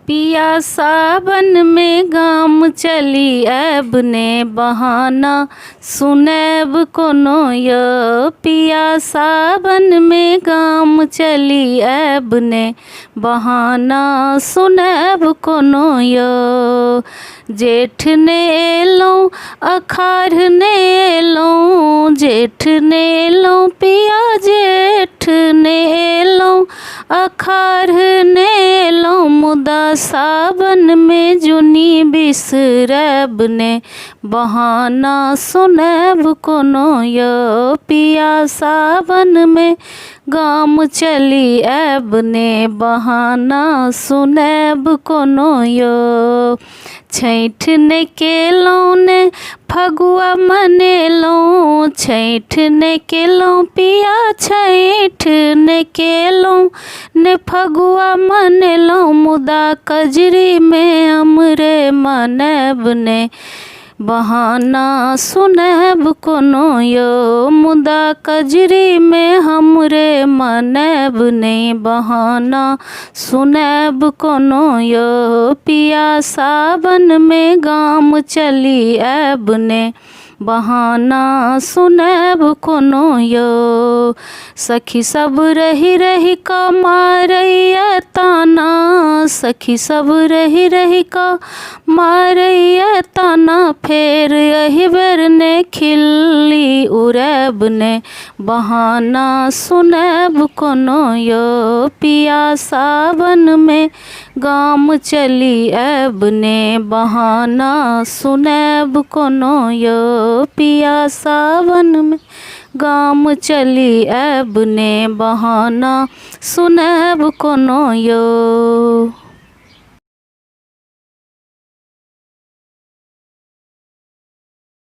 पिया सावन में गाम चली ऐब ने बहाना सुनैब कोनो य। पिया सावन में गाम चली ऐब ने बहाना सुनैब कोनो य। जेठ ने एलौं अखाढ़ ने एलौं, जेठ ने एलौं पिया जेठ ने एलौं अखाढ़ ने एलौं, मुदा सावन में जुनी बिसरैब ने बहाना सुनैब कोनो य। पिया सावन में गाम चली ऐब ने बहाना सुनैब कोनो य। छैठ ने केलौं ने फगुआ मनेलौं, छैठ ने केलौं पिया छैठ ने केलौं ने फगुआ मनेलौं, मुदा कजरी में हमरे मनैब ने बहाना सुनैब कोनो य। मुदा कजरी में हमरे मनैब ने बहाना सुनैब कोनो य। पिया सावन में गाम चली ऐब ने बहाना सुनैब कोनो य। सखी सब रही रही का मारैया ताना, सखी सब रही रही का मारैया ताना, फेर यही बेर ने खिल्ली उड़ैब ने बहाना सुनैब कोनो य। पिया सावन में गाम चली ऐब ने बहाना सुनैब कोनो य। पिया सावन में गाम चली ऐब ने बहाना सुनैब कोनो य।